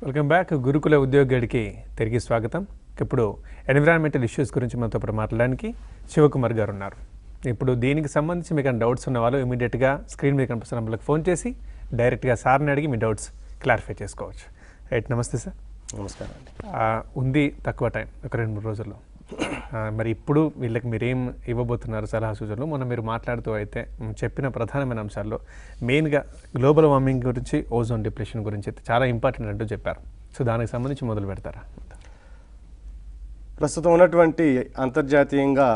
Welcome back. గురుకుల ఉద్యోగ గడికి తిరిగి స్వాగతం. ఇప్పుడు ఎన్విరాన్మెంటల్ ఇష్యూస్ గురించి మనతో ఇప్పుడు మాట్లాడడానికి శివకుమార్ గారు ఉన్నారు. ఇప్పుడు దీనికి సంబంధించి మీకు డౌట్స్ ఉన్న వాళ్ళు ఇమీడియట్గా స్క్రీన్ మీద కనిపిస్తున్న నెంబర్కి ఫోన్ చేసి డైరెక్ట్గా సార్ని అడిగి మీ డౌట్స్ క్లారిఫై చేసుకోవచ్చు. రైట్, నమస్తే సార్. నమస్కారం అండి. ఉంది తక్కువ టైం, ఒక 2-3 రోజుల్లో. మరి ఇప్పుడు వీళ్ళకి మీరేం ఇవ్వబోతున్నారు సలహా సూచనలు? మొన్న మీరు మాట్లాడుతూ అయితే చెప్పిన ప్రధానమైన అంశాల్లో మెయిన్గా గ్లోబల్ వార్మింగ్ గురించి, ఓజోన్ డిప్రెషన్ గురించి అయితే చాలా ఇంపార్టెంట్ అంటూ చెప్పారు. సో దానికి సంబంధించి మొదలు పెడతారా? ప్రస్తుతం ఉన్నటువంటి అంతర్జాతీయంగా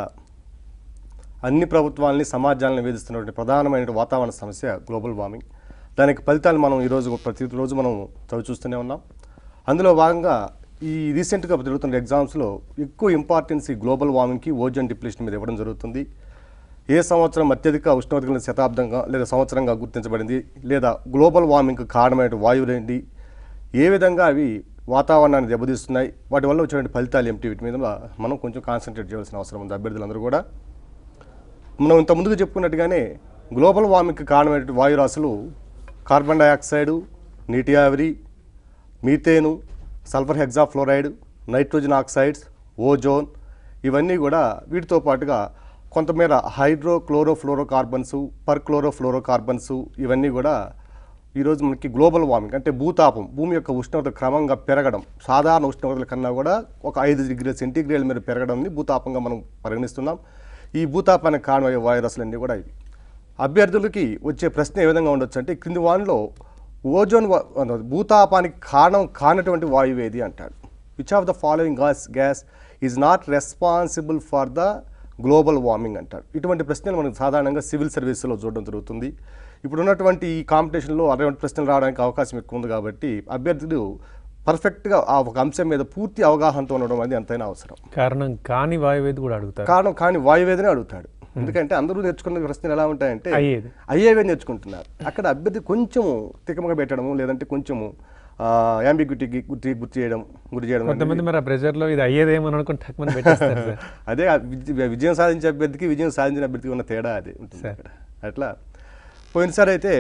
అన్ని ప్రభుత్వాలని, సమాజాలను వేధిస్తున్నటువంటి ప్రధానమైన వాతావరణ సమస్య గ్లోబల్ వార్మింగ్. దానికి ఫలితాలు మనం ప్రతిరోజు మనం చూస్తూనే ఉన్నాం. అందులో భాగంగా ఈ రీసెంట్గా జరుగుతున్న ఎగ్జామ్స్లో ఎక్కువ ఇంపార్టెన్స్ ఈ గ్లోబల్ వార్మింగ్కి, ఓజోన్ డిప్రెషన్ మీద ఇవ్వడం జరుగుతుంది. ఏ సంవత్సరం అత్యధిక ఉష్ణోగ్రతల శతాబ్దంగా లేదా సంవత్సరంగా గుర్తించబడింది, లేదా గ్లోబల్ వార్మింగ్కి కారణమైన వాయువులు ఏంటి, ఏ విధంగా అవి వాతావరణాన్ని దెబ్బతీస్తున్నాయి, వాటి వల్ల వచ్చేటువంటి ఫలితాలు ఏమిటి, వీటి మీద మనం కొంచెం కాన్సన్ట్రేట్ చేయాల్సిన అవసరం ఉంది. అభ్యర్థులందరూ కూడా మనం ఇంత ముందుకు చెప్పుకున్నట్టుగానే గ్లోబల్ వార్మింగ్కి కారణమైనటువంటి వాయురాశులు కార్బన్ డైఆక్సైడు, నీటి ఆవిరి, మీథేను, sulphur hexafluoride, nitrogen oxides, ozone, ఇవన్నీ కూడా వీటితో పాటుగా కొంతమేర హైడ్రోక్లోరోఫ్లోరోకార్బన్స్, పర్క్లోరోఫ్లోరోకార్బన్స్, ఇవన్నీ కూడా ఈరోజు మనకి గ్లోబల్ వార్మింగ్ అంటే భూతాపం, భూమి యొక్క ఉష్ణోగ్రత క్రమంగా పెరగడం, సాధారణ ఉష్ణోగ్రతల కన్నా కూడా ఒక 5 డిగ్రీల సెంటీగ్రేడ్ మీద పెరగడాన్ని భూతాపంగా మనం పరిగణిస్తున్నాం. ఈ భూతాపానికి కారణమయ్యే వాయురస్సులన్నీ కూడా ఇవి. అభ్యర్థులకి వచ్చే ప్రశ్న ఏ విధంగా ఉండొచ్చు అంటే, క్రింది వానిలో ఓజోన్ భూతాపానికి కారణం కానటువంటి వాయువు ఏది అంటాడు. Which of the following gas is not responsible for the global warming అంటాడు. ఇటువంటి ప్రశ్నలు మనకు సాధారణంగా సివిల్ సర్వీస్లో చూడడం జరుగుతుంది. ఇప్పుడు ఉన్నటువంటి ఈ కాంపిటీషన్లో అటువంటి ప్రశ్నలు రావడానికి అవకాశం ఎక్కువ ఉంది కాబట్టి అభ్యర్థులు పర్ఫెక్ట్గా ఆ ఒక అంశం మీద పూర్తి అవగాహనతో ఉండడం అనేది ఎంతైనా అవసరం. కారణం కాని వాయువేది కూడా అడుగుతారు. కారణం కాని వాయువేదిని అడుగుతాడు. ఎందుకంటే అందరూ నేర్చుకున్న ప్రశ్నలు ఎలా ఉంటాయంటే అయ్యేవే నేర్చుకుంటున్నారు. అక్కడ అభ్యర్థి కొంచెము తికమగా పెట్టడము, లేదంటే కొంచెము యాంబిగ్యూటీకి గురి చేయడం. కొంతమంది మరి ఆ ప్రెజర్లో ఇది అయ్యేదేమని అనుకుంటే అదే విజయం సాధించే అభ్యర్థికి, విజయం సాధించిన అభ్యర్థికి ఉన్న తేడా అది ఉంటుంది అక్కడ. అట్లా పోయినసారి అయితే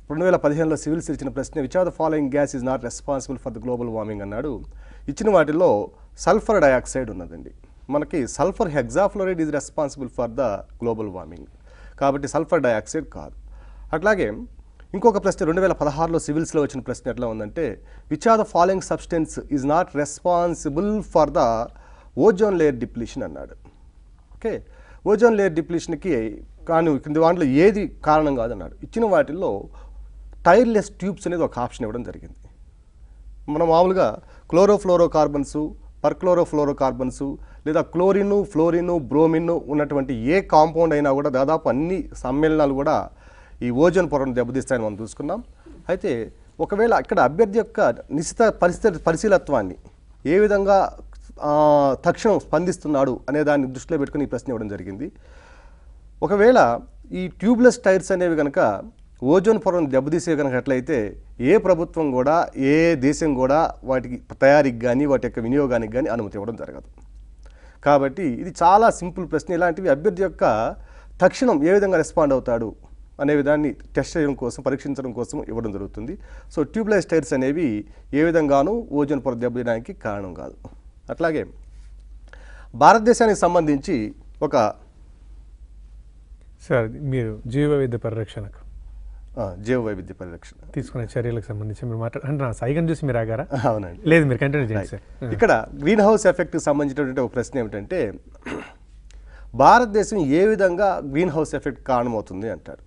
2015లో సివిల్స్ ఇచ్చిన ప్రశ్న which of the following gas is not responsible for the global warming అన్నాడు. ఇచ్చిన వాటిల్లో సల్ఫర్ డైఆక్సైడ్ ఉన్నదండి. మనకి sulphur hexafluoride is responsible for the global warming, కాబట్టి సల్ఫర్ డైఆక్సైడ్ కాదు. అట్లాగే ఇంకొక ప్రశ్న 2016లో సివిల్స్లో వచ్చిన ప్రశ్న ఎట్లా ఉందంటే, which are the following substance is not responsible for the ozone layer depletion అన్నాడు. ఓకే, ఓజోన్ లేయర్ డిప్లీషన్కి కానీ కింది వాటిలో ఏది కారణం కాదన్నాడు. ఇచ్చిన వాటిల్లో టైర్లెస్ ట్యూబ్స్ అనేది ఒక ఆప్షన్ ఇవ్వడం జరిగింది. మనం మామూలుగా క్లోరోఫ్లోరోకార్బన్స్, పర్క్లోరోఫ్లోరోకార్బన్స్, లేదా క్లోరిన్, ఫ్లోరిన్, బ్రోమిన్ ఉన్నటువంటి ఏ కాంపౌండ్ అయినా కూడా దాదాపు అన్ని సమ్మేళనాలు కూడా ఈ ఓజోన్ పొరను దెబ్బతీస్తాయని మనం చూసుకున్నాం. అయితే ఒకవేళ ఇక్కడ అభ్యర్థి యొక్క నిశ్చిత పరిశీలత్వాన్ని ఏ విధంగా తక్షణం స్పందిస్తున్నాడు అనే దాన్ని దృష్టిలో పెట్టుకుని ఈ ప్రశ్న ఇవ్వడం జరిగింది. ఒకవేళ ఈ ట్యూబ్లెస్ టైర్స్ అనేవి కనుక ఓజోన్ పొరను దెబ్బతీసే కనుక ఎట్లయితే ఏ ప్రభుత్వం కూడా, ఏ దేశం కూడా వాటికి తయారీకి కానీ వాటి యొక్క వినియోగానికి కానీ అనుమతి ఇవ్వడం జరగదు. కాబట్టి ఇది చాలా సింపుల్ ప్రశ్న. ఇలాంటివి అభ్యర్థి యొక్క తక్షణం ఏ విధంగా రెస్పాండ్ అవుతాడు అనే విధాన్ని టెస్ట్ చేయడం కోసం, పరీక్షించడం కోసం ఇవ్వడం జరుగుతుంది. సో ట్యూబ్లెస్ టైర్స్ అనేవి ఏ విధంగానూ ఓజోన్ పొర దెబ్బతీయడానికి కారణం కాదు. అట్లాగే భారతదేశానికి సంబంధించి ఒక సార్ మీరు జీవ వైవిధ్య పరిరక్షణకు తీసుకునే చర్యలకు సంబంధించి మీరు మాట్లాడండి. నా సైగం చూసి మీరు ఆగారా? అవునండి. లేదు, మీరు కంటిన్యూ చేయండి సార్. ఇక్కడ గ్రీన్ హౌస్ ఎఫెక్ట్కి సంబంధించినటువంటి ఒక ప్రశ్న ఏమిటంటే, భారతదేశం ఏ విధంగా గ్రీన్ హౌస్ ఎఫెక్ట్ కారణమవుతుంది అంటారు.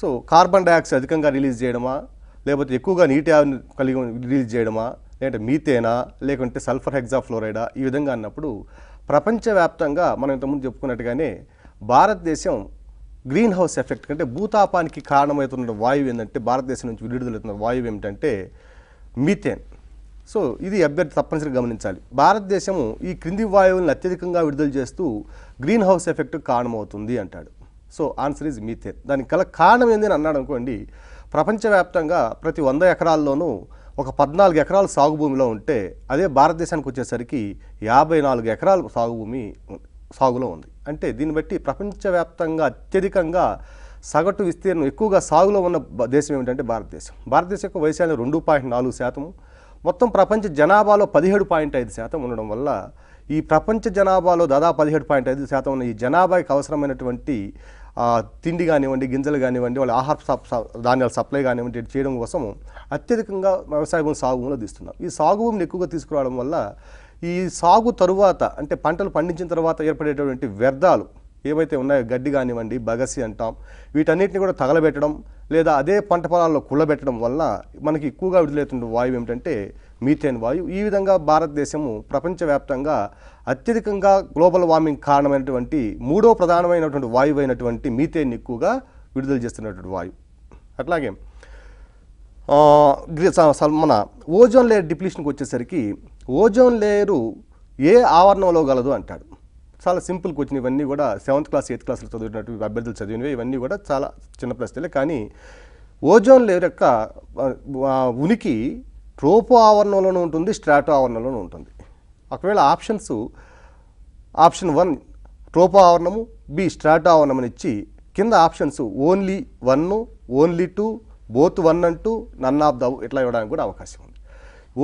సో కార్బన్ డైఆక్సైడ్ అధికంగా రిలీజ్ చేయడమా, లేకపోతే ఎక్కువగా నీటి ఆవిరిని కలిగి రిలీజ్ చేయడమా, లేదంటే మీథేనా, లేకుంటే సల్ఫర్ హెక్సాఫ్లోరైడా, ఈ విధంగా అన్నప్పుడు ప్రపంచవ్యాప్తంగా మనం ఇంతకుముందు చెప్పుకున్నట్టుగానే భారతదేశం గ్రీన్ హౌస్ ఎఫెక్ట్ కంటే భూతాపానికి కారణమవుతున్న వాయువు ఏంటంటే, భారతదేశం నుంచి విడుదలవుతున్న వాయువు ఏమిటంటే మీథేన్. సో ఇది అభ్యర్థి తప్పనిసరిగా గమనించాలి. భారతదేశము ఈ క్రింది వాయువులను అత్యధికంగా విడుదల చేస్తూ గ్రీన్ హౌస్ ఎఫెక్ట్ కారణమవుతుంది అంటాడు. So answer is methane. దానికి గల కారణం ఏందని అన్నాడు అనుకోండి, ప్రపంచవ్యాప్తంగా ప్రతి 100 ఎకరాల్లోనూ ఒక 14 ఎకరాలు సాగు భూమిలో ఉంటే, అదే భారతదేశానికి వచ్చేసరికి 54 ఎకరాలు సాగులో ఉంది. అంటే దీన్ని బట్టి ప్రపంచవ్యాప్తంగా అత్యధికంగా సగటు విస్తీర్ణం ఎక్కువగా సాగులో ఉన్న దేశం ఏమిటంటే భారతదేశం. భారతదేశం యొక్క వైశాల్యం 2.4%, మొత్తం ప్రపంచ జనాభాలో 17.5% ఉండడం వల్ల ఈ ప్రపంచ జనాభాలో దాదాపు 17.5% ఉన్న ఈ జనాభాకి అవసరమైనటువంటి తిండి కానివ్వండి, గింజలు కానివ్వండి, వాళ్ళ ధాన్యాల సప్లై కానివ్వండి చేయడం కోసం అత్యధికంగా వ్యవసాయ భూమి సాగు భూమిలో తీస్తున్నాం. ఈ సాగు భూమిని ఎక్కువగా తీసుకురావడం వల్ల ఈ సాగు తరువాత అంటే పంటలు పండించిన తర్వాత ఏర్పడేటటువంటి వ్యర్థాలు ఏవైతే ఉన్నాయో, గడ్డి కానివ్వండి, బగసి అంటాం, వీటన్నిటిని కూడా తగలబెట్టడం లేదా అదే పంట పొలాల్లో కుళ్ళబెట్టడం వల్ల మనకి ఎక్కువగా విడుదలవుతున్న వాయువు ఏమిటంటే మీథేన్ వాయువు. ఈ విధంగా భారతదేశము ప్రపంచవ్యాప్తంగా అత్యధికంగా గ్లోబల్ వార్మింగ్ కారణమైనటువంటి మూడో ప్రధానమైనటువంటి వాయువు అయినటువంటి మీథేన్ ఎక్కువగా విడుదల చేస్తున్నటువంటి వాయువు. అట్లాగే మన ఓజోన్ లేయర్ డిప్లీషన్కి వచ్చేసరికి ఓజోన్ లేయరు ఏ ఆవరణంలో గలదు అంటాడు. చాలా సింపుల్ క్వశ్చన్. ఇవన్నీ కూడా 7th క్లాస్ 8th క్లాస్లో చదివినట్టు అభ్యర్థులు చదివినవి. ఇవన్నీ కూడా చాలా చిన్న ప్రశ్నలే. కానీ ఓజోన్ లేయర్ యొక్క ఉనికి ట్రోపో ఆవరణంలోనూ ఉంటుంది, స్ట్రాటో ఆవరణంలోనూ ఉంటుంది. ఒకవేళ ఆప్షన్ 1 ట్రోపో ఆవరణము, బి స్ట్రాటో ఆవరణం అని ఇచ్చి కింద options only 1, only 2, both 1 and 2, none of the ఇట్లా ఇవ్వడానికి కూడా అవకాశం ఉంది.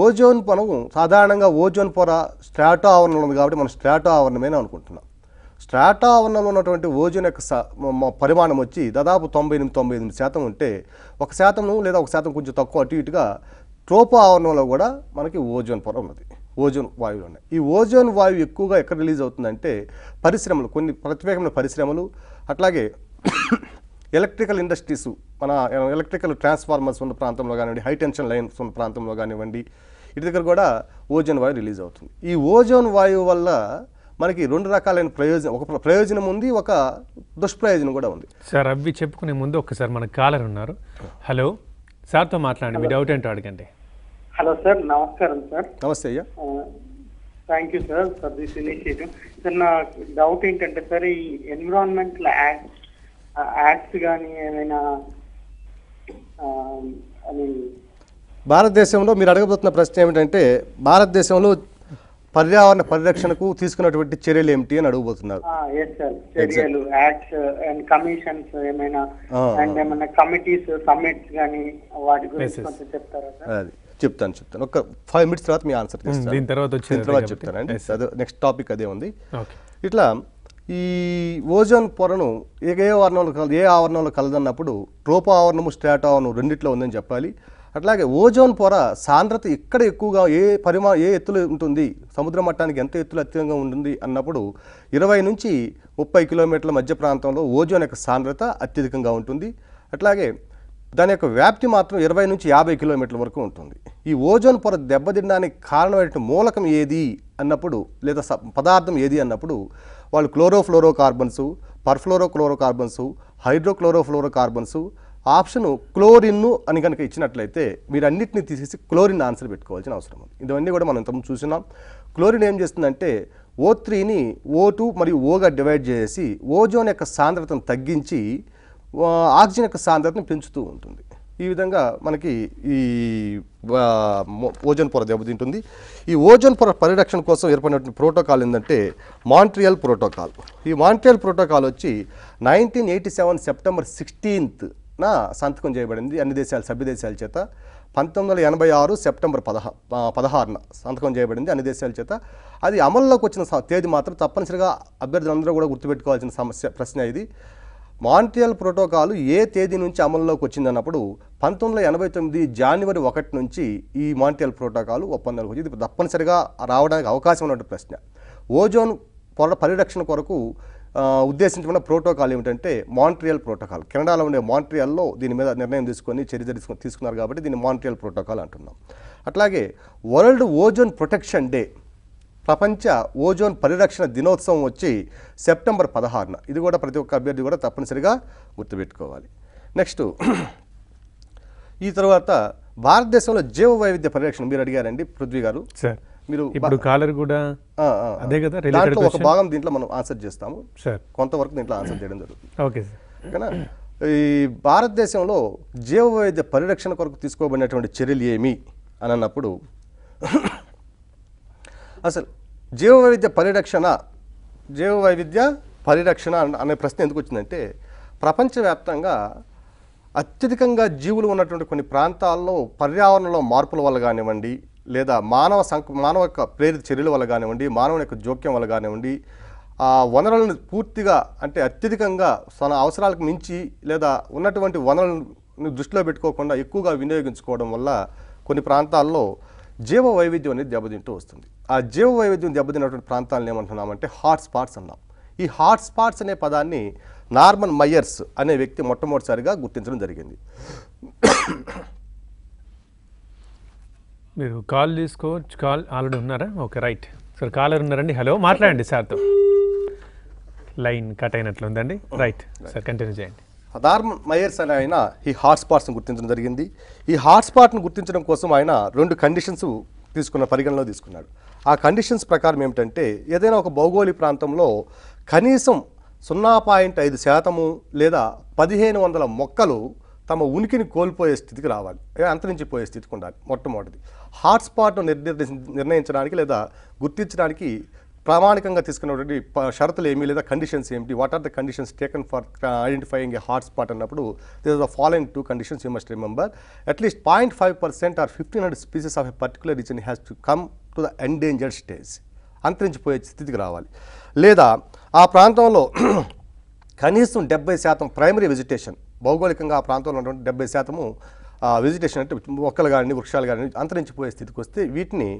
ఓజోన్ పొరము సాధారణంగా ఓజోన్ పొర స్ట్రాటో ఆవరణంలో ఉంది కాబట్టి మనం స్ట్రాటో ఆవరణమేనా అనుకుంటున్నాం. స్ట్రాటో ఆవరణంలో ఉన్నటువంటి ఓజోన్ యొక్క పరిమాణం వచ్చి దాదాపు 98% ఉంటే 1% లేదా 1% కొంచెం తక్కువ అటు ఇటుగా ట్రోపో ఆవరణంలో కూడా మనకి ఓజోన్ పొర ఉన్నది, ఓజోన్ వాయువులు ఉన్నాయి. ఈ ఓజోన్ వాయువు ఎక్కువగా ఎక్కడ రిలీజ్ అవుతుందంటే పరిశ్రమలు, కొన్ని ప్రత్యేకమైన పరిశ్రమలు, అట్లాగే ఎలక్ట్రికల్ ఇండస్ట్రీస్, మన ఎలక్ట్రికల్ ట్రాన్స్ఫార్మర్స్ ఉన్న ప్రాంతంలో కానివ్వండి, హై టెన్షన్ లైన్స్ ఉన్న ప్రాంతంలో కానివ్వండి, ఇటు దగ్గర కూడా ఓజోన్ వాయువు రిలీజ్ అవుతుంది. ఈ ఓజోన్ వాయువు వల్ల మనకి 2 రకాలైన ప్రయోజనం, ఒక ప్రయోజనం ఉంది, ఒక దుష్ప్రయోజనం కూడా ఉంది. సార్ అవి చెప్పుకునే ముందు ఒక్కసారి మన కాలర్ ఉన్నారు. హలో, సార్తో మాట్లాడండి, మీ డౌట్ ఏంటో అడగండి. హలో సార్, నమస్కారం సార్. నమస్తే అయ్యా. Thank you sir for this initiative. Sir నా డౌట్ ఏంటంటే సార్, ఈ ఎన్విరాన్మెంటల్ యాక్ట్స్ కానీ ఏమైనా భారతదేశంలో మీరు అడగబోతున్న ప్రశ్న ఏమిటంటే భారతదేశంలో పర్యావరణ పరిరక్షణకు తీసుకున్నటువంటి చర్యలు ఏమిటి అని అడగబోతున్నారు. చర్యలు, యాక్ట్స్ అండ్ కమిషన్స్ ఏమైనా అండ్ ఏమైనా కమిటీస్, సమ్మిట్స్ కానీ వాటి గురించి కొంచెం చెప్తారా సార్? అది చెప్తాను. ఒక 5 minutes తర్వాత మీ ఆన్సర్ చేస్తాను. దీని తర్వాత చెప్తానండి. నెక్స్ట్ టాపిక్ అదే ఉంది. ఇట్లా ఈ ఓజోన్ పొరను ఏ ఆవరణంలో కలదన్నప్పుడు ట్రోపో ఆవరణము, స్ట్రాటో ఆవరణం రెండిట్లో ఉందని చెప్పాలి. అట్లాగే ఓజోన్ పొర సాంద్రత ఇక్కడ ఎక్కువగా ఏ ఎత్తులో ఉంటుంది, సముద్ర మట్టానికి ఎంత ఎత్తులో అత్యధికంగా ఉంటుంది అన్నప్పుడు 20 నుంచి 30 కిలోమీటర్ల మధ్య ప్రాంతంలో ఓజోన్ యొక్క సాంద్రత అత్యధికంగా ఉంటుంది. అట్లాగే దాని యొక్క వ్యాప్తి మాత్రం 20 నుంచి 50 కిలోమీటర్ల వరకు ఉంటుంది. ఈ ఓజోన్ పొర దెబ్బతినడానికి కారణమైన మూలకం ఏది అన్నప్పుడు, లేదా పదార్థం ఏది అన్నప్పుడు వాళ్ళు క్లోరోఫ్లోరోకార్బన్స్, పర్ఫ్లోరోక్లోరోకార్బన్స్, హైడ్రోక్లోరోఫ్లోరోకార్బన్స్, ఆప్షన్ క్లోరిన్ అని కనుక ఇచ్చినట్లయితే మీరు అన్నింటినీ తీసేసి క్లోరిన్ ఆన్సర్ పెట్టుకోవాల్సిన అవసరం ఉంది. ఇవన్నీ కూడా మనం ఇంతకుముందు చూసినాం. క్లోరిన్ ఏం చేస్తుందంటే O3ని O2 మరియు Oగా డివైడ్ చేసి ఓజోన్ యొక్క సాంద్రతను తగ్గించి ఆక్సిజన్ యొక్క సాంద్రతను పెంచుతూ ఉంటుంది. ఈ విధంగా మనకి ఈ ఓజోన్ పొర దెబ్బతింటుంది. ఈ ఓజోన్ పొర పరిరక్షణ కోసం ఏర్పడినటువంటి ప్రోటోకాల్ ఏంటంటే మాంట్రియల్ ప్రోటోకాల్. ఈ మాంట్రియల్ ప్రోటోకాల్ వచ్చి 1987 సెప్టెంబర్ 16th సంతకం చేయబడింది అన్ని దేశాల సభ్య దేశాల చేత. 1986 సెప్టెంబర్ 16న సంతకం చేయబడింది అన్ని దేశాల చేత. అది అమల్లోకి వచ్చిన తేదీ మాత్రం తప్పనిసరిగా అభ్యర్థులందరూ కూడా గుర్తుపెట్టుకోవాల్సిన ప్రశ్న ఇది. మాంట్రియల్ ప్రోటోకాల్ ఏ తేదీ నుంచి అమల్లోకి వచ్చిందన్నప్పుడు 1989 జనవరి 1 నుంచి ఈ మాంట్రియల్ ప్రోటోకాల్ ఒప్పందానికి వచ్చింది. ఇది తప్పనిసరిగా రావడానికి అవకాశం ఉన్న ప్రశ్న. ఓజోన్ పొర పరిరక్షణ కొరకు ఉద్దేశించిన ప్రోటోకాల్ ఏమిటంటే మాంట్రియల్ ప్రోటోకాల్. కెనడాలో ఉండే మాంట్రియల్లో దీని మీద నిర్ణయం తీసుకున్నారు కాబట్టి దీన్ని మాంట్రియల్ ప్రోటోకాల్ అంటున్నాం. అట్లాగే వరల్డ్ ఓజోన్ ప్రొటెక్షన్ డే, ప్రపంచ ఓజోన్ పరిరక్షణ దినోత్సవం వచ్చి సెప్టెంబర్ 16న. ఇది కూడా ప్రతి ఒక్క అభ్యర్థి కూడా తప్పనిసరిగా గుర్తుపెట్టుకోవాలి. నెక్స్ట్ ఈ తర్వాత భారతదేశంలో జీవ వైవిధ్య పరిరక్షణ మీరు అడిగారండి పృథ్వీ గారు. సార్ మీరు ఇప్పుడు కాలర్ కూడా అదే కదా, దాంట్లో ఒక భాగం దీంట్లో మనం ఆన్సర్ చేస్తాము సార్, కొంతవరకు దీంట్లో ఆన్సర్ చేయడం జరుగుతుంది. Okay sir. కానీ ఈ భారతదేశంలో జీవ వైవిధ్య పరిరక్షణ కొరకు తీసుకోబడినటువంటి చర్యలు ఏమి అని అన్నప్పుడు అసలు జీవ వైవిధ్య పరిరక్షణ అనే ప్రశ్న ఎందుకు వచ్చిందంటే ప్రపంచవ్యాప్తంగా అత్యధికంగా జీవులు ఉన్నటువంటి కొన్ని ప్రాంతాల్లో పర్యావరణంలో మార్పుల వల్ల కానివ్వండి, లేదా మానవ యొక్క ప్రేరిత చర్యల వల్ల కానివ్వండి, మానవుని యొక్క జోక్యం వల్ల కానివ్వండి, ఆ వనరులను పూర్తిగా అంటే అత్యధికంగా తన అవసరాలకు మించి లేదా ఉన్నటువంటి వనరులను దృష్టిలో పెట్టుకోకుండా ఎక్కువగా వినియోగించుకోవడం వల్ల కొన్ని ప్రాంతాల్లో జీవ వైవిధ్యం అనేది దెబ్బతింటూ వస్తుంది. ఆ జీవ వైవిధ్యం దెబ్బతిన్నటువంటి ప్రాంతాలను ఏమంటున్నామంటే హాట్ స్పాట్స్ అన్నాం. ఈ హాట్ స్పాట్స్ అనే పదాన్ని నార్మన్ మైయర్స్ అనే వ్యక్తి మొట్టమొదటిసారిగా గుర్తించడం జరిగింది. మీరు కాల్ తీసుకోవచ్చు. కాల్ ఆల్రెడీ ఉన్నారా? Okay, right sir. కాలర్ ఉన్నారండి. హలో, మాట్లాడండి సార్తో. లైన్ కట్ అయినట్లుందండి. రైట్ సార్, కంటిన్యూ చేయండి. నార్మన్ మైయర్స్ అనే ఆయన ఈ హాట్ స్పాట్స్ని గుర్తించడం జరిగింది. ఈ హాట్ స్పాట్ను గుర్తించడం కోసం ఆయన 2 కండిషన్స్ పరిగణలో తీసుకున్నాడు. ఆ కండిషన్స్ ప్రకారం ఏమిటంటే ఏదైనా ఒక భౌగోళిక ప్రాంతంలో కనీసం 0.5% లేదా 1500 మొక్కలు తమ ఉనికిని కోల్పోయే స్థితికి రావాలి, అంతరించిపోయే స్థితికి ఉండాలి. మొట్టమొదటిది హాట్స్పాట్ను నిర్ణయించడానికి లేదా గుర్తించడానికి ప్రామాణికంగా తీసుకున్నటువంటి షరతులు ఏమి లేదా కండిషన్స్ ఏమిటి, what are the conditions taken for identifying a hotspot అన్నప్పుడు this are the following 2 conditions you must remember. At least 0.5% or 1500 species of a particular region has to come to the endangered stage, అంతరించిపోయే స్థితికి రావాలి. లేదా ఆ ప్రాంతంలో కనీసం 70% primary vegetation, భౌగోళికంగా ఆ ప్రాంతంలో ఉన్నటువంటి 70% వెజిటేషన్ అంటే మొక్కలు కానీ వృక్షాలు కానీ అంతరించిపోయే స్థితికి వస్తే వీటిని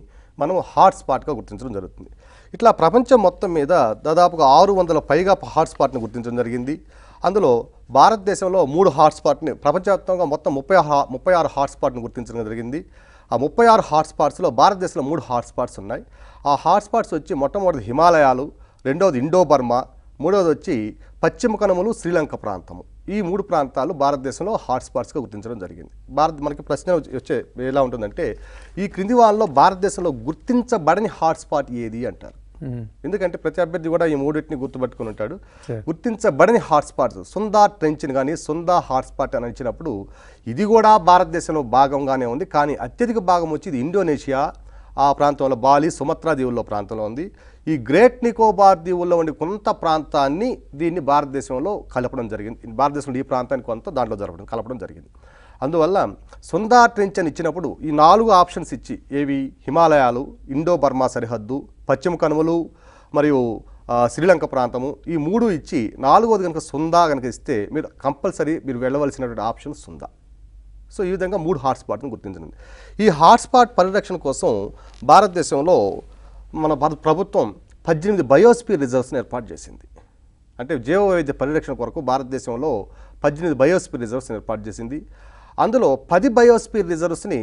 మనం హాట్ స్పాట్గా గుర్తించడం జరుగుతుంది. ఇట్లా ప్రపంచం మొత్తం మీద దాదాపుగా 600 పైగా హాట్ స్పాట్ని గుర్తించడం జరిగింది. అందులో భారతదేశంలో 3 హాట్ స్పాట్ని, ప్రపంచవ్యాప్తంగా మొత్తం 36 హాట్ స్పాట్ని గుర్తించడం జరిగింది. ఆ 36 హాట్ స్పాట్స్లో భారతదేశంలో 3 హాట్ స్పాట్స్ ఉన్నాయి. ఆ హాట్ స్పాట్స్ వచ్చి మొట్టమొదటి హిమాలయాలు, రెండవది ఇండో బర్మా, మూడవది వచ్చి పశ్చిమ కనుమలు, శ్రీలంక ప్రాంతము. ఈ 3 ప్రాంతాలు భారతదేశంలో హాట్ స్పాట్స్గా గుర్తించడం జరిగింది. మనకి ప్రశ్న వచ్చే ఎలా ఉంటుందంటే ఈ క్రింది వాళ్ళలో భారతదేశంలో గుర్తించబడని హాట్ స్పాట్ ఏది అంటారు. ఎందుకంటే ప్రతి అభ్యర్థి కూడా ఈ 3టిని గుర్తుపట్టుకుని ఉంటాడు. గుర్తించబడని హాట్ స్పాట్స్ సుందా ట్రెంచ్ని కానీ సుందా హాట్ స్పాట్ అని ఇచ్చినప్పుడు ఇది కూడా భారతదేశంలో భాగంగానే ఉంది. కానీ అత్యధిక భాగం వచ్చి ఇది ఇండోనేషియా ఆ ప్రాంతంలో, బాలి, సుమత్రా దీవుల్లో ప్రాంతంలో ఉంది. ఈ గ్రేట్ నికోబార్ దీవుల్లో ఉండే కొంత ప్రాంతాన్ని దీన్ని భారతదేశంలో కలపడం జరిగింది. భారతదేశంలో ఈ ప్రాంతానికి కొంత దాంట్లో కలపడం జరిగింది. అందువల్ల సుందా ట్రెంచ్ అని ఇచ్చినప్పుడు ఈ 4 ఆప్షన్స్ ఇచ్చి ఏవి హిమాలయాలు, ఇండో బర్మా సరిహద్దు, పశ్చిమ కనుమలు మరియు శ్రీలంక ప్రాంతము, ఈ 3 ఇచ్చి 4వది కనుక సుందా కనుక ఇస్తే మీరు కంపల్సరీ మీరు వెళ్ళవలసినటువంటి ఆప్షన్ సుందా. సో ఈ విధంగా 3 హాట్ స్పాట్ను గుర్తించింది. ఈ హాట్ స్పాట్ పరిరక్షణ కోసం భారతదేశంలో మన ప్రభుత్వం 18 బయోస్పియర్ రిజర్వ్స్ని ఏర్పాటు చేసింది. అంటే జీవ వైవిధ్య పరిరక్షణ కొరకు భారతదేశంలో 18 బయోస్పియర్ రిజర్వ్స్ని ఏర్పాటు చేసింది. అందులో 10 బయోస్పియర్ రిజర్వ్స్ని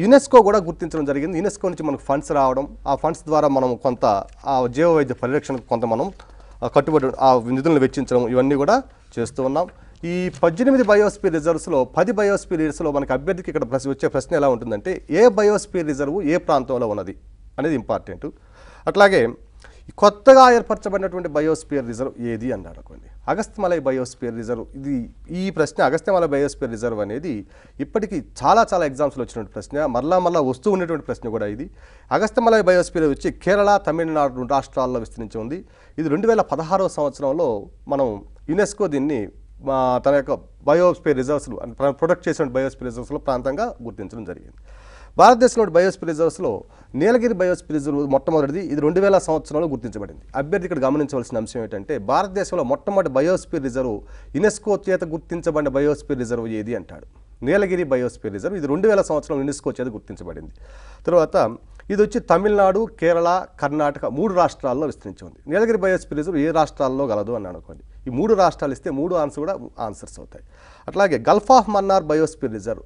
యునెస్కో కూడా గుర్తించడం జరిగింది. యునెస్కో నుంచి మనకు ఫండ్స్ రావడం, ఆ ఫండ్స్ ద్వారా మనం కొంత ఆ జీవ వైవిధ్య పరిరక్షణకు కొంత మనం కట్టుబడి ఆ నిధులను వెచ్చించడం ఇవన్నీ కూడా చేస్తూ ఉన్నాం. ఈ 18 బయోస్పియర్ రిజర్వ్స్లో 10 బయోస్పియర్ రిజర్వ్స్లో మనకి అభ్యర్థికి ఇక్కడ వచ్చే ప్రశ్న ఎలా ఉంటుందంటే ఏ బయోస్పియర్ రిజర్వ్ ఏ ప్రాంతంలో ఉన్నది అనేది ఇంపార్టెంట్. అట్లాగే కొత్తగా ఏర్పరచబడినటువంటి బయోస్పియర్ రిజర్వ్ ఏది అన్నాడు అనుకోండి. Agasthyamalai biosphere reserve. ఈ ప్రశ్న అగస్త్యమలై బయోస్పియర్ రిజర్వ్ అనేది ఇప్పటికీ చాలా ఎగ్జామ్స్లో వచ్చినటువంటి ప్రశ్న, మరలా వస్తూ ఉన్నటువంటి ప్రశ్న కూడా ఇది. అగస్త్యమలై బయోస్పియర్ వచ్చి కేరళ, తమిళనాడు రాష్ట్రాల్లో విస్తరించి ఉంది. ఇది 2016వ సంవత్సరంలో మనం యునెస్కో దీన్ని తన యొక్క బయోస్పియర్ రిజర్వ్స్లో ప్రొటెక్ట్ చేసిన బయోస్పియర్ రిజర్వ్స్లో ప్రాంతంగా గుర్తించడం జరిగింది. భారతదేశంలోని బయోస్పియర్ రిజర్వ్స్లో నీలగిరి బయోస్పియర్ రిజర్వ్ మొట్టమొదటిది. ఇది 2000 సంవత్సరంలో గుర్తించబడింది. అభ్యర్థి ఇక్కడ గమనించవలసిన అంశం ఏంటంటే భారతదేశంలో మొట్టమొదటి బయోస్పియర్ రిజర్వ్ యునెస్కో చేత గుర్తించబడిన బయోస్పియర్ రిజర్వ్ ఏది అంటాడు. నీలగిరి బయోస్పియర్ రిజర్వ్ ఇది 2000 సంవత్సరంలో యునెస్కో చేత గుర్తించబడింది. తర్వాత ఇది వచ్చి తమిళనాడు, కేరళ, కర్ణాటక 3 రాష్ట్రాల్లో విస్తరించి ఉంది. నీలగిరి బయోస్పియర్ రిజర్వ్ ఏ రాష్ట్రాల్లో గలదు అని అనుకోండి. ఈ 3 రాష్ట్రాలు ఇస్తే 3 ఆన్సర్ కూడా ఆన్సర్స్ అవుతాయి. అట్లాగే Gulf of Mannar biosphere reserve.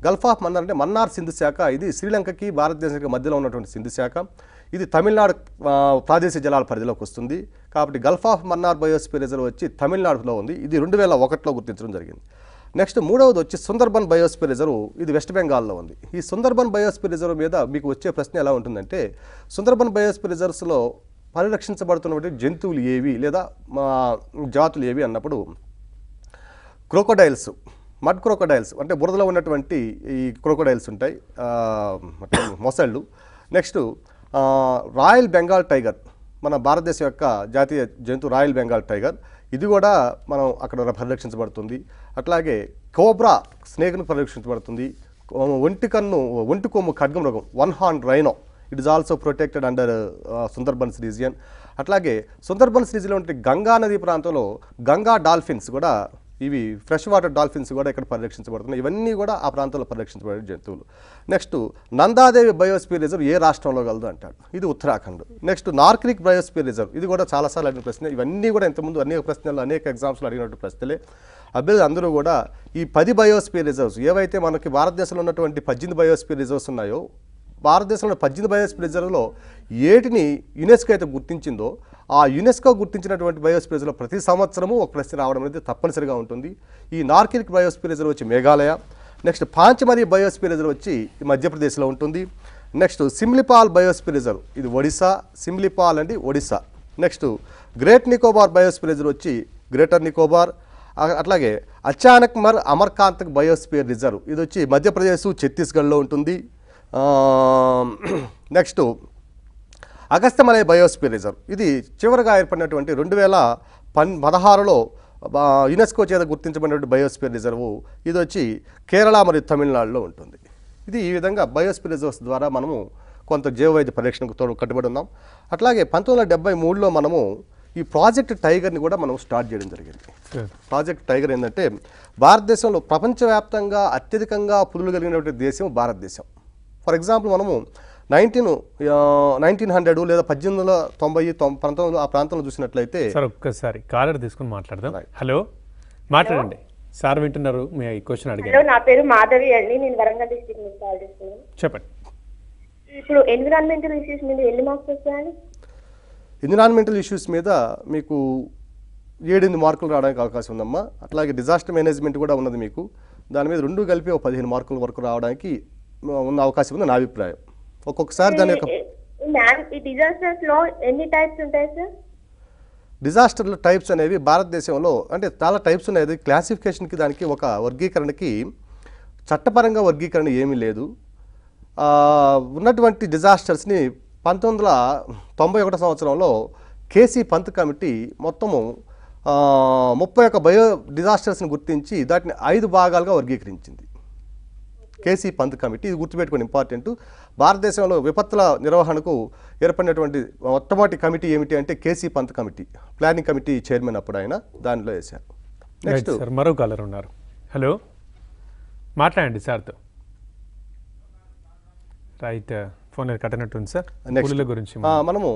Gulf of Mannar అంటే మన్నార్ సింధు శాఖ. ఇది శ్రీలంకకి భారతదేశానికి మధ్యలో ఉన్నటువంటి సింధు శాఖ. ఇది తమిళనాడు ప్రాదేశిక జలాల పరిధిలోకి వస్తుంది. కాబట్టి Gulf of Mannar biosphere reserve వచ్చి తమిళనాడులో ఉంది. ఇది 2001లో గుర్తించడం జరిగింది. నెక్స్ట్ 3వది వచ్చి సుందర్బన్ బయోస్పియర్ రిజర్వ్. ఇది వెస్ట్ బెంగాల్లో ఉంది. ఈ సుందర్బన్ బయోస్పియర్ రిజర్వ్ మీద మీకు వచ్చే ప్రశ్న ఎలా ఉంటుందంటే సుందర్బన్ బయోస్పియర్ రిజర్వ్స్లో పరిరక్షించబడుతున్నటువంటి జంతువులు ఏవి లేదా జాతులు ఏవి అన్నప్పుడు క్రోకోడైల్స్, మడ్ క్రోకోడైల్స్ అంటే బురదలో ఉన్నటువంటి ఈ క్రోకోడైల్స్ ఉంటాయి, మొసళ్ళు. నెక్స్ట్ రాయల్ బెంగాల్ టైగర్, మన భారతదేశం యొక్క జాతీయ జంతువు రాయల్ బెంగాల్ టైగర్. ఇది కూడా మనం అక్కడ పరిరక్షించబడుతుంది. అట్లాగే కోబ్రా స్నేక్ను పరిరక్షించబడుతుంది. ఒంటి కొమ్ము ఖడ్గమృగం, 1 horn rhino. It is also protected under Sundarbans region. అట్లాగే సుందర్బన్స్ రీజియన్లో ఉంటే గంగా నది ప్రాంతంలో గంగా డాల్ఫిన్స్ కూడా, ఇవి ఫ్రెష్ వాటర్ డాల్ఫిన్స్ కూడా ఇక్కడ పరిరక్షించబడుతున్నాయి. ఇవన్నీ కూడా ఆ ప్రాంతంలో పరిరక్షించబడే జంతువులు. నెక్స్ట్ నందాదేవి బయోస్పియర్ రిజర్వ్ ఏ రాష్ట్రంలో కలదు అంటాడు, ఇది ఉత్తరాఖండ్. నెక్స్ట్ నార్క్రిక్ బయోస్పియర్ రిజర్వ్, ఇది కూడా చాలాసార్లు అడిగిన ప్రశ్న. ఇవన్నీ కూడా ఇంతకుముందు అనేక ప్రశ్నలు అనేక ఎగ్జామ్స్లో అడిగినట్టు ప్రశ్నలే. అభ్యర్థులు అందరూ కూడా ఈ 10 బయోస్పియర్ రిజర్వ్స్ ఏవైతే మనకి భారతదేశంలో ఉన్నటువంటి 18 బయోస్పియర్ రిజర్వ్స్ ఉన్నాయో, భారతదేశంలో 18 బయోస్పియర్ రిజర్వ్లో ఏటిని యునెస్కో అయితే గుర్తించిందో ఆ యునెస్కో గుర్తించినటువంటి బయోస్పియర్ రిజర్వ్లో ప్రతి సంవత్సరము ఒక ప్రశ్న రావడం అనేది తప్పనిసరిగా ఉంటుంది. ఈ నార్కిరిక్ బయోస్పియర్ రిజర్వ్ వచ్చి మేఘాలయ. నెక్స్ట్ పాంచమరి బయోస్పియర్ రిజర్వ్ వచ్చి మధ్యప్రదేశ్లో ఉంటుంది. నెక్స్ట్ సిమ్లిపాల్ బయోస్పియర్ రిజర్వ్, ఇది ఒడిశా. సిమ్లిపాల్ అండి Odisha. Next great Nicobar biosphere reserve వచ్చి గ్రేటర్ నికోబార్. అట్లాగే అచానక్మర్ అమర్కాంతక్ బయోస్పియర్ రిజర్వ్, ఇది వచ్చి మధ్యప్రదేశ్ ఛత్తీస్గఢ్లో ఉంటుంది. నెక్స్ట్ అగస్త్యమలై బయోస్పియర్ రిజర్వ్, ఇది చివరిగా ఏర్పడినటువంటి 2016లో యునెస్కో చేత గుర్తించబడినటువంటి బయోస్పియర్ రిజర్వ్. ఇది వచ్చి కేరళ మరియు తమిళనాడులో ఉంటుంది. ఇది ఈ విధంగా బయోస్పియర్ రిజర్వ్స్ ద్వారా మనము కొంత జీవవైద్య పరీక్షణకు కట్టుబడి ఉన్నాం. అట్లాగే 1973లో మనము ఈ ప్రాజెక్ట్ టైగర్ని కూడా మనం స్టార్ట్ చేయడం జరిగింది. ప్రాజెక్ట్ టైగర్ ఏంటంటే భారతదేశంలో ప్రపంచవ్యాప్తంగా అత్యధికంగా పులులు కలిగినటువంటి దేశం భారతదేశం. ఫర్ ఎగ్జాంపుల్ మనము 1900 లేదా 1890, 19 ఆ ప్రాంతంలో చూసినట్లయితే. సార్ ఒక్కసారి కాలర్ తీసుకుని మాట్లాడదాం. హలో, మాట్లాడండి సార్, వింటున్నారు. మీ క్వశ్చన్ అడిగారు. హలో, నా పేరు మాధవి అండి, నేను వరంగల్ డిస్ట్రిక్ట్ నుంచి కాల్ చేస్తున్నాను. చెప్పండి. ఇప్పుడు ఎన్విరాన్మెంటల్ ఇష్యూస్ మీద ఎన్ని మార్క్స్ వస్తాయండి? ఎన్విరాన్మెంటల్ ఇష్యూస్ మీద మీకు 7-8 మార్కులు రావడానికి అవకాశం ఉందమ్మా. అట్లాగే డిజాస్టర్ మేనేజ్మెంట్ కూడా ఉన్నది మీకు. దాని మీద 2 కలిపి 15 మార్కుల వరకు రావడానికి ఉన్న అవకాశం ఉంది నా అభిప్రాయం. ఒక్కొక్కసారి దాని యొక్క డిజాస్టర్స్ లో ఎన్ని టైప్స్ ఉంటాయి సార్? డిజాస్టర్ల టైప్స్ అనేవి భారతదేశంలో అంటే చాలా టైప్స్ ఉన్నాయి. క్లాసిఫికేషన్కి దానికి ఒక వర్గీకరణకి చట్టపరంగా వర్గీకరణ ఏమీ లేదు. ఉన్నటువంటి డిజాస్టర్స్ని 1991 సంవత్సరంలో కేసీ పంత్ కమిటీ మొత్తము 31 బయో డిజాస్టర్స్ని గుర్తించి దాటిని 5 భాగాలుగా వర్గీకరించింది. కేసీ పంత్ కమిటీ, ఇది గుర్తుపెట్టుకోండి, ఇంపార్టెంట్. భారతదేశంలో విపత్తుల నిర్వహణకు ఏర్పడినటువంటి మొట్టమొదటి కమిటీ ఏమిటి అంటే K C Pant committee. Planning committee chairman అప్పుడు ఆయన దానిలో వేశారు. నెక్స్ట్ సార్ మరో కాలర్ ఉన్నారు. హలో, మాట్లాడండి సార్తో. రైట్, ఫోన్ కట్టినట్టుంది సార్. పులుల గురించి మనము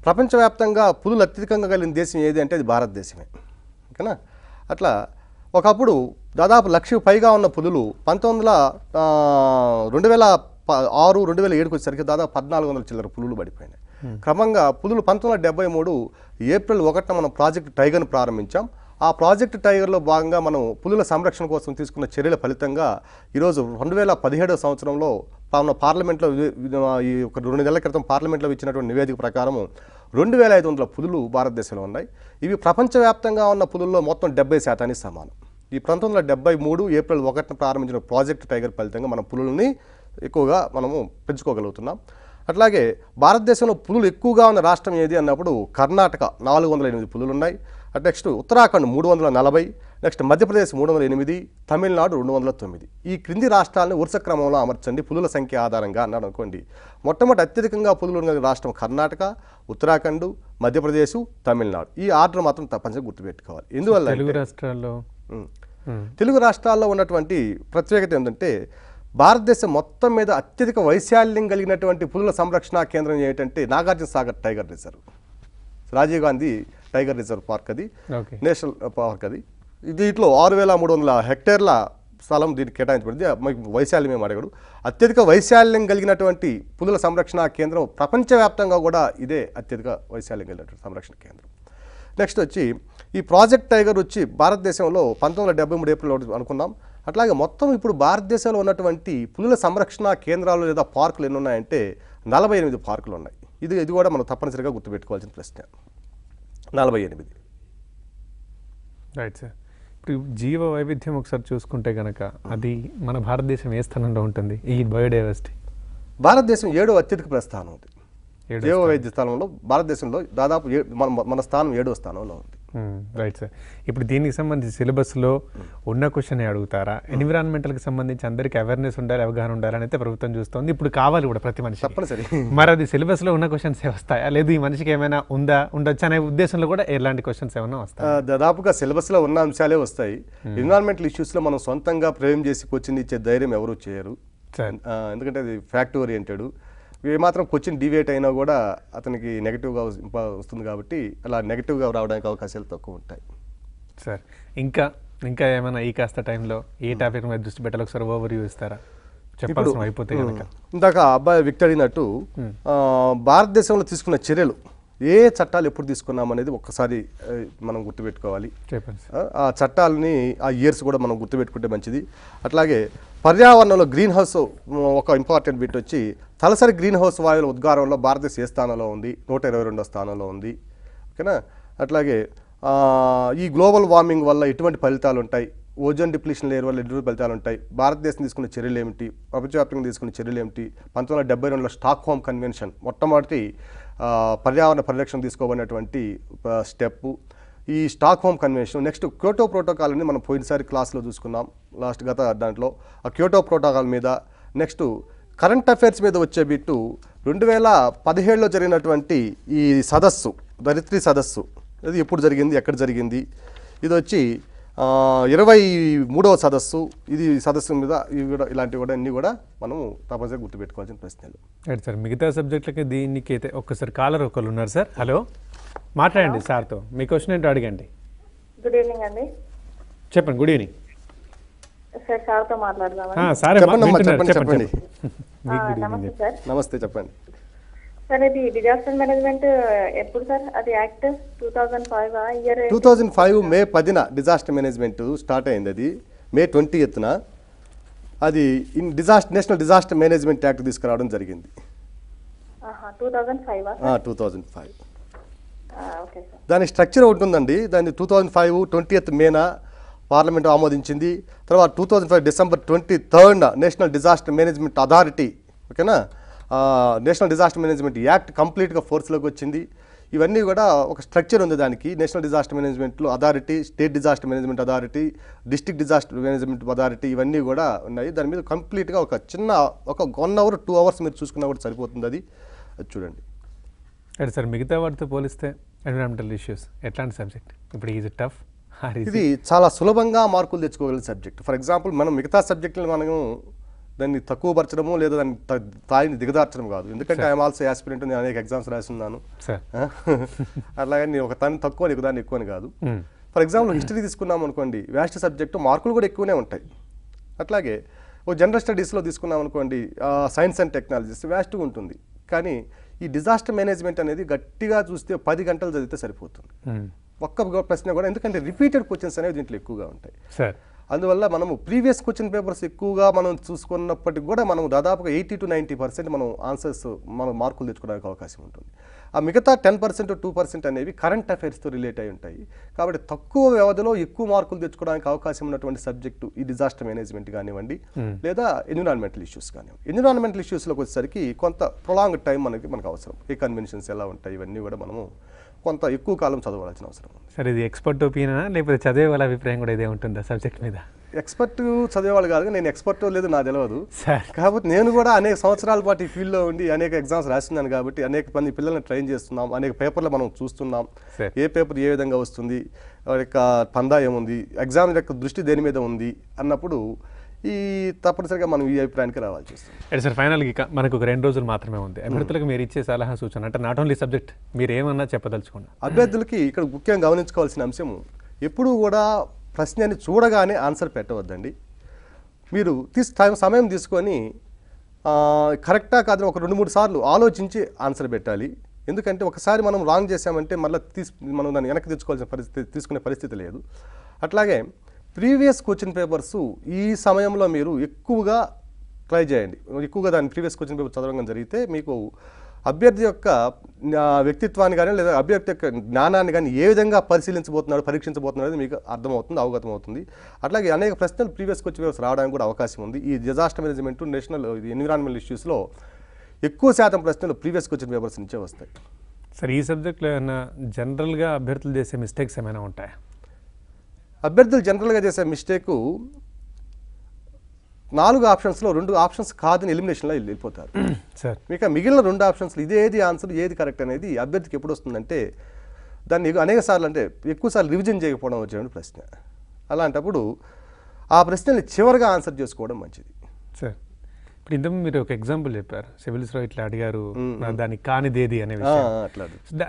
ప్రపంచవ్యాప్తంగా పులులు అత్యధికంగా కలిగిన దేశం ఏది అంటే అది భారతదేశమే. ఓకేనా? అట్లా ఒకప్పుడు దాదాపు 1,00,000 పైగా ఉన్న పులులు 2006, 2007కి వచ్చేసరికి దాదాపు 1,400 చిల్లర పులులు పడిపోయినాయి. క్రమంగా పులులు 1973 ఏప్రిల్ 1న మనం ప్రాజెక్ట్ టైగర్ను ప్రారంభించాం. ఆ ప్రాజెక్ట్ టైగర్లో భాగంగా మనం పులుల సంరక్షణ కోసం తీసుకున్న చర్యల ఫలితంగా ఈరోజు 2017 సంవత్సరంలో పార్లమెంట్లో ఈ 2 నెలల క్రితం పార్లమెంట్లో ఇచ్చినటువంటి నివేదిక ప్రకారం 2,500 పులులు భారతదేశంలో ఉన్నాయి. ఇవి ప్రపంచవ్యాప్తంగా ఉన్న పులుల్లో మొత్తం 70% సమానం. ఈ 1973 ఏప్రిల్ 1న ప్రారంభించిన ప్రాజెక్ట్ టైగర్ ఫలితంగా మన పులుల్ని ఎక్కువగా మనము పెంచుకోగలుగుతున్నాం. అట్లాగే భారతదేశంలో పులులు ఎక్కువగా ఉన్న రాష్ట్రం ఏది అన్నప్పుడు కర్ణాటక 408 పులులు ఉన్నాయి. Next Uttarakhand 340, next Madhya Pradesh 308, Tamil Nadu 209. ఈ క్రింది రాష్ట్రాలను వరుస క్రమంలో అమర్చండి పులుల సంఖ్య ఆధారంగా అన్నాడు అనుకోండి. మొట్టమొదటి అత్యధికంగా పులులు ఉన్న రాష్ట్రం కర్ణాటక, ఉత్తరాఖండ్, మధ్యప్రదేశ్, తమిళనాడు. ఈ ఆర్డర్ మాత్రం తప్పనిసరిగా గుర్తుపెట్టుకోవాలి. ఎందువల్ల తెలుగు రాష్ట్రాల్లో ఉన్నటువంటి ప్రత్యేకత ఏంటంటే భారతదేశం మొత్తం మీద అత్యధిక వైశాల్యం కలిగినటువంటి పులుల సంరక్షణ కేంద్రం ఏంటంటే Nagarjuna Sagar tiger reserve, Rajiv Gandhi tiger reserve park, అది నేషనల్ పార్క్. అది దీంట్లో 6,300 హెక్టేర్ల స్థలం దీనికి కేటాయించబడింది. వైశాల్యం ఏమి అడగడు. అత్యధిక వైశాల్యం కలిగినటువంటి పులుల సంరక్షణ కేంద్రం ప్రపంచవ్యాప్తంగా కూడా ఇదే అత్యధిక వైశాల్యం కలిగినటువంటి సంరక్షణ కేంద్రం. నెక్స్ట్ వచ్చి ఈ ప్రాజెక్ట్ టైగర్ వచ్చి భారతదేశంలో 1973 ఏప్రిల్ అనుకున్నాం. అట్లాగే మొత్తం ఇప్పుడు భారతదేశంలో ఉన్నటువంటి పులుల సంరక్షణ కేంద్రాలు లేదా పార్కులు ఎన్ని ఉన్నాయంటే 48 పార్కులు ఉన్నాయి. ఇది కూడా మనం తప్పనిసరిగా గుర్తుపెట్టుకోవాల్సిన ప్రశ్న. 48. Right sir. ఇప్పుడు జీవ వైవిధ్యం ఒకసారి చూసుకుంటే కనుక అది మన భారతదేశం ఏ స్థానంలో ఉంటుంది ఈ బయోడైవర్సిటీ? భారతదేశం 7వ అత్యధిక ప్రస్థానం ఉంది. జీవ వైవిధ్య స్థానంలో భారతదేశంలో దాదాపు మన స్థానం 7వ స్థానంలో ఉంది. Right sir. ఇప్పుడు దీనికి సంబంధించి సిలబస్లో ఉన్న క్వశ్చన్ అడుగుతారా? ఎన్విరాన్మెంటల్కి సంబంధించి అందరికీ అవేర్నెస్ ఉండాలి, అవగాహన ఉండాలని అయితే ప్రభుత్వం చూస్తుంది. ఇప్పుడు కావాలి కూడా ప్రతి మనిషి తప్పనిసరి. మరి అది సిలబస్లో ఉన్న క్వశ్చన్స్ వస్తాయా, లేదు ఈ మనిషికి ఏమైనా ఉండొచ్చు అనే ఉద్దేశంలో కూడా ఎలాంటి క్వశ్చన్స్ ఏమైనా వస్తాయి? దాదాపుగా సిలబస్లో ఉన్న అంశాలే వస్తాయి. ఎన్విరాన్మెంటల్ ఇష్యూస్లో మనం సొంతంగా ప్రయోగం చేసి క్వశ్చన్ ఇచ్చే ధైర్యం ఎవరు చేయరు. ఎందుకంటే అది ఫ్యాక్ట్ ఓరియంటెడ్. ఏమాత్రం క్వశ్చన్ డివేట్ అయినా కూడా అతనికి నెగిటివ్గా వస్తుంది కాబట్టి అలా నెగిటివ్గా రావడానికి అవకాశాలు తక్కువ ఉంటాయి. సార్ ఇంకా ఏమైనా ఈ కాస్త టైంలో ఏ టాపిక్ మీద దృష్టి పెట్టాలి ఒకసారి ఓవర్ వ్యూ ఇస్తారా? చెప్పాల్సిన అయిపోతే కనుక. ఇందాక అబ్బాయి విక్టర్ అడిగినట్టు భారతదేశంలో తీసుకున్న చర్యలు, ఏ చట్టాలు ఎప్పుడు తీసుకున్నాం అనేది ఒక్కసారి మనం గుర్తుపెట్టుకోవాలి. ఆ చట్టాలని ఆ ఇయర్స్ కూడా మనం గుర్తుపెట్టుకుంటే మంచిది. అట్లాగే పర్యావరణంలో గ్రీన్ హౌస్ ఒక ఇంపార్టెంట్ బిట్ వచ్చి తలసరి గ్రీన్ హౌస్ వాయువుల ఉద్గారంలో భారతదేశం ఏ స్థానంలో ఉంది? 122వ స్థానంలో ఉంది. ఓకేనా? అట్లాగే ఈ గ్లోబల్ వార్మింగ్ వల్ల ఎటువంటి ఫలితాలు ఉంటాయి, ఓజోన్ డిప్లీషన్ లేయర్ వల్ల ఎటువంటి ఫలితాలు ఉంటాయి, భారతదేశం తీసుకున్న చర్యలు ఏమిటి, ప్రపంచవ్యాప్తంగా తీసుకున్న చర్యలు ఏమిటి, 1972లో స్టాక్హోమ్ కన్వెన్షన్ మొట్టమొదటి పర్యావరణ పరిరక్షణ తీసుకోబడినటువంటి స్టెప్పు ఈ Stockholm convention. Next Kyoto protocol అని మనం పోయినసారి క్లాస్లో చూసుకున్నాం గత దాంట్లో. ఆ క్యోటో ప్రోటోకాల్ మీద నెక్స్ట్ కరెంట్ అఫైర్స్ మీద వచ్చే బిట్టు 2017లో జరిగినటువంటి ఈ సదస్సు, ధరిత్రి సదస్సు, ఇది ఎప్పుడు జరిగింది, ఎక్కడ జరిగింది, ఇది వచ్చి 23వ సదస్సు. ఇది సదస్సు మీద ఇవి కూడా ఇలాంటివి కూడా అన్నీ కూడా మనము తప్పనిసరిగా గుర్తుపెట్టుకోవాల్సిన ప్రశ్నలు. Right sir. మిగతా సబ్జెక్టులకి దీనికి అయితే ఒక్కసారి కాలర్ ఒకళ్ళు ఉన్నారు సార్. హలో, మాట్లాడండి సార్తో. మీ క్వశ్చన్ ఏంటో అడగండి. గుడ్ ఈవినింగ్ అండి. చెప్పండి. Good evening sir. సార్తో మాట్లాడదామా? సార్ చెప్పండి. నమస్తే సార్. నమస్తే, చెప్పండి సార్. ఇది డిజాస్టర్ మేనేజ్మెంట్ ఎప్పుడు సార్? అది యాక్ట్ 2005 ఇయర్? 2005 మే 10న డిజాస్టర్ మేనేజ్మెంట్ స్టార్ట్ అయింది. అది మే 20న అది నేషనల్ డిజాస్టర్ మేనేజ్మెంట్ యాక్ట్ తీసుకురావడం జరిగింది. 2005. Okay sir. దాని స్ట్రక్చర్ ఉంటుందండి. దాన్ని 2005 20th మేన పార్లమెంట్ ఆమోదించింది. తర్వాత 2005 December 23rd national disaster management authority, ఓకేనా, నేషనల్ డిజాస్టర్ మేనేజ్మెంట్ యాక్ట్ కంప్లీట్గా ఫోర్స్లోకి వచ్చింది. ఇవన్నీ కూడా ఒక స్ట్రక్చర్ ఉంది దానికి. నేషనల్ డిజాస్టర్ మేనేజ్మెంట్లో authority, state disaster management authority, district disaster management authority, ఇవన్నీ కూడా ఉన్నాయి. దాని మీద కంప్లీట్గా ఒక 1 hour 2 hours మీరు చూసుకున్నా కూడా సరిపోతుంది. అది చూడండి. అదే సార్, మిగతా వాటితో పోలిస్తే ఎన్విరాన్మెంటల్ ఇష్యూస్ ఎట్లాంటి సబ్జెక్ట్? ఇప్పుడు ఈజ్ ఇట్ టఫ్? ఇది చాలా సులభంగా మార్కులు తెచ్చుకోగలిగిన సబ్జెక్ట్. ఫర్ ఎగ్జాంపుల్ మనం మిగతా సబ్జెక్టులు మనము దాన్ని తక్కువ పరచడము లేదా దాన్ని స్థాయిని దిగదార్చడం కాదు. ఎందుకంటే ఐఎమ్ ఆల్సో యాస్పిరెంట్, నేను అనేక ఎగ్జామ్స్ రాస్తున్నాను. అట్లాగే నేను ఒక దాన్ని తక్కువ నీకు దాన్ని ఎక్కువ అని కాదు. ఫర్ ఎగ్జాంపుల్ హిస్టరీ తీసుకున్నాం అనుకోండి, వ్యాస్ట్ సబ్జెక్టు మార్కులు కూడా ఎక్కువనే ఉంటాయి. అట్లాగే ఓ జనరల్ స్టడీస్లో తీసుకున్నాం అనుకోండి, సైన్స్ అండ్ టెక్నాలజీస్ వ్యాస్ట్గా ఉంటుంది. కానీ ఈ డిజాస్టర్ మేనేజ్మెంట్ అనేది గట్టిగా చూస్తే 10 గంటలు చదివితే సరిపోతుంది. ఒక్క ప్రశ్న కూడా, ఎందుకంటే రిపీటెడ్ క్వశ్చన్స్ అనేవి దీంట్లో ఎక్కువగా ఉంటాయి. అందువల్ల మనము ప్రీవియస్ క్వశ్చన్ పేపర్స్ ఎక్కువగా మనం చూసుకున్నప్పటికి కూడా మనం దాదాపుగా 80 to 90% మనం ఆన్సర్స్ మనం మార్కులు తెచ్చుకోవడానికి అవకాశం ఉంటుంది. ఆ మిగతా 10% 2% అనేవి కరెంట్ అఫైర్స్తో రిలేట్ అయి ఉంటాయి. కాబట్టి తక్కువ వ్యవధిలో ఎక్కువ మార్కులు తెచ్చుకోవడానికి అవకాశం ఉన్నటువంటి సబ్జెక్టు ఈ డిజాస్టర్ మేనేజ్మెంట్ కానివ్వండి, లేదా ఎన్విరాన్మెంటల్ ఇష్యూస్ కానివ్వండి. ఎన్విరాన్మెంటల్ ఇష్యూస్లోకి వచ్చేసరికి కొంత ప్రొలాంగ్ టైం మనకు అవసరం. ఈ కన్వెన్షన్స్ ఎలా ఉంటాయి, ఇవన్నీ కూడా మనము కొంత ఎక్కువ కాలం చదవాల్సిన అవసరం ఉంది. సరే, ఇది ఎక్స్పర్ట్ ఒపీనియనా లేకపోతే చదివే వాళ్ళ అభిప్రాయం కూడా ఇదే ఉంటుందా సబ్జెక్ట్ మీద? ఎక్స్పర్ట్ చదివేవాళ్ళు కాదు, నేను ఎక్స్పర్ట్ లేదు నాకు తెలియదు. కాబట్టి నేను కూడా అనేక సంవత్సరాల పాటు ఈ ఫీల్డ్లో ఉండి అనేక ఎగ్జామ్స్ రాస్తున్నాను కాబట్టి అనేక మంది పిల్లల్ని ట్రైన్ చేస్తున్నాం, అనేక పేపర్లు మనం చూస్తున్నాం. ఏ పేపర్ ఏ విధంగా వస్తుంది, వారి యొక్క పందా ఏముంది, ఎగ్జామ్ యొక్క దృష్టి దేని మీద ఉంది అన్నప్పుడు ఈ తప్పనిసరిగా మనం ఈ అభిప్రాయానికి రావాల్సి వస్తుంది. సార్, ఫైనల్గా మనకు ఒక 2 రోజులు మాత్రమే ఉంది. అభ్యర్థులకు మీరు ఇచ్చే సలహా సూచన అంటే నాట్ ఓన్లీ సబ్జెక్ట్, మీరు ఏమన్నా చెప్పదలుచుకోండి. అభ్యర్థులకి ఇక్కడ ముఖ్యంగా గమనించుకోవాల్సిన అంశం, ఎప్పుడూ కూడా ప్రశ్నని చూడగానే ఆన్సర్ పెట్టవద్దండి. మీరు సమయం తీసుకొని కరెక్టా కాదని ఒక 2-3 సార్లు ఆలోచించి ఆన్సర్ పెట్టాలి. ఎందుకంటే ఒకసారి మనం రాంగ్ చేసామంటే మళ్ళీ మనం దాన్ని వెనక్కి తీసుకునే పరిస్థితి లేదు. అట్లాగే ప్రీవియస్ క్వశ్చన్ పేపర్స్ ఈ సమయంలో మీరు ఎక్కువగా ట్రై చేయండి. ఎక్కువగా దాని ప్రీవియస్ క్వశ్చన్ పేపర్ చదవడం జరిగితే మీకు అభ్యర్థి యొక్క వ్యక్తిత్వాన్ని కానీ లేదా అభ్యర్థి యొక్క జ్ఞానాన్ని కానీ ఏ విధంగా పరీక్షించబోతున్నాడు అనేది మీకు అర్థమవుతుంది, అవగతం అవుతుంది. అట్లాగే అనేక ప్రశ్నలు ప్రీవియస్ క్వశ్చన్ పేపర్స్ రావడానికి కూడా అవకాశం ఉంది. ఈ డిజాస్టర్ మేనేజ్మెంట్, నేషనల్ ఎన్విరాన్మెంటల్ ఇష్యూస్లో ఎక్కువ శాతం ప్రశ్నలు ప్రీవియస్ క్వశ్చన్ పేపర్స్ నుంచే వస్తాయి. సార్ ఈ సబ్జెక్ట్లో ఏమైనా జనరల్గా అభ్యర్థులు చేసే మిస్టేక్స్ ఏమైనా ఉంటాయా? అభ్యర్థులు జనరల్గా చేసే మిస్టేకు 4 ఆప్షన్స్లో 2 ఆప్షన్స్ కాదని ఎలిమినేషన్లో వెళ్ళిపోతారు. సార్ మీకు మిగిలిన 2 ఆప్షన్స్లో ఇదేది ఆన్సర్ ఏది కరెక్ట్ అనేది అభ్యర్థికి ఎప్పుడు వస్తుందంటే దాన్ని అనేక సార్లు అంటే ఎక్కువసార్లు రివిజన్ చేయకపోవడం వచ్చే ప్రశ్న. అలాంటప్పుడు ఆ ప్రశ్నని చివరిగా ఆన్సర్ చేసుకోవడం మంచిది. సార్ ఇప్పుడు ఇంతకుముందు మీరు ఒక ఎగ్జాంపుల్ చెప్పారు, సివిల్స్లో ఇట్లా అడిగారు దానికి కానిదేది అనే విషయం. అట్లా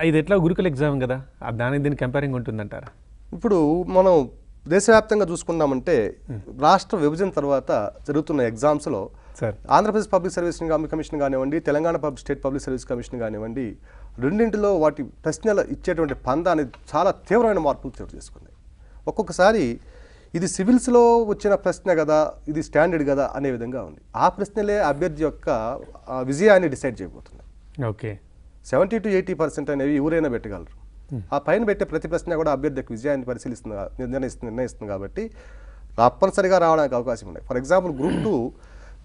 ఇది ఎట్లా గురుకుల ఎగ్జామ్ కదా, దానికి దీనికి కంపేరింగ్ ఉంటుందంటారా? ఇప్పుడు మనం దేశవ్యాప్తంగా చూసుకున్నామంటే రాష్ట్ర విభజన తర్వాత జరుగుతున్న ఎగ్జామ్స్లో sir Andhra Pradesh public service commission కానివ్వండి, Telangana state public service commission కానివ్వండి, రెండింటిలో వాటి ప్రశ్నలు ఇచ్చేటువంటి పంద అనేది చాలా తీవ్రమైన మార్పులు చోటు చేసుకున్నాయి. ఒక్కొక్కసారి ఇది సివిల్స్లో వచ్చిన ప్రశ్న కదా, ఇది స్టాండర్డ్ కదా అనే విధంగా ఉంది. ఆ ప్రశ్నలే అభ్యర్థి యొక్క విజయాన్ని డిసైడ్ చేయబోతున్నాయి. ఓకే 70 to 80% అనేవి ఎవరైనా పెట్టగలరు. ఆ పైన పెట్టే ప్రతి ప్రశ్న కూడా అభ్యర్థి యొక్క విజయాన్ని నిర్ణయిస్తుంది కాబట్టి తప్పనిసరిగా రావడానికి అవకాశం ఉన్నాయి. ఫర్ ఎగ్జాంపుల్ గ్రూప్ 2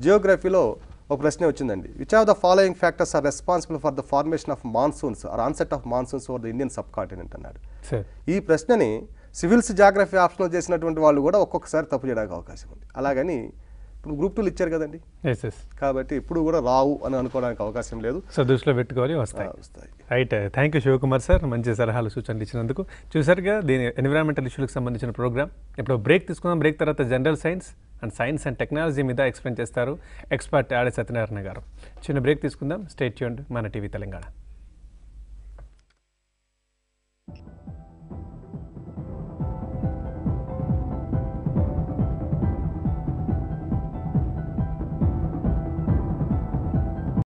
జియోగ్రఫీలో ఒక ప్రశ్న వచ్చిందండి. Which of the following factors are responsible for the formation of monsoons or onset of monsoons over the Indian subcontinent అన్నాడు. ఈ ప్రశ్నని సివిల్స్ జాగ్రఫీ ఆప్షన్లో చేసినటువంటి వాళ్ళు కూడా ఒక్కొక్కసారి తప్పు చేయడానికి అవకాశం ఉంది. అలాగని ఇప్పుడు గ్రూప్ 2 ఇచ్చారు కదండి, కాబట్టి ఇప్పుడు కూడా రావు అని అనుకోవడానికి అవకాశం లేదు. సో దృష్టిలో పెట్టుకోవాలి, వస్తాయి. Right, thank you Shivakumar sir, మంచి సలహాలు సూచనలు ఇచ్చినందుకు. చూసారుగా దీని ఎన్విరాన్మెంటల్ ఇష్యూలకు సంబంధించిన ప్రోగ్రామ్. ఇప్పుడు బ్రేక్ తీసుకుందాం. బ్రేక్ తర్వాత జనరల్ సైన్స్ అండ్ టెక్నాలజీ మీద ఎక్స్ప్లెయిన్ చేస్తారు ఎక్స్పర్ట్ ఆడే సత్యనారాయణ గారు. చిన్న బ్రేక్ తీసుకుందాం. స్టే ట్యూన్డ్ మన టీవీ తెలంగాణ.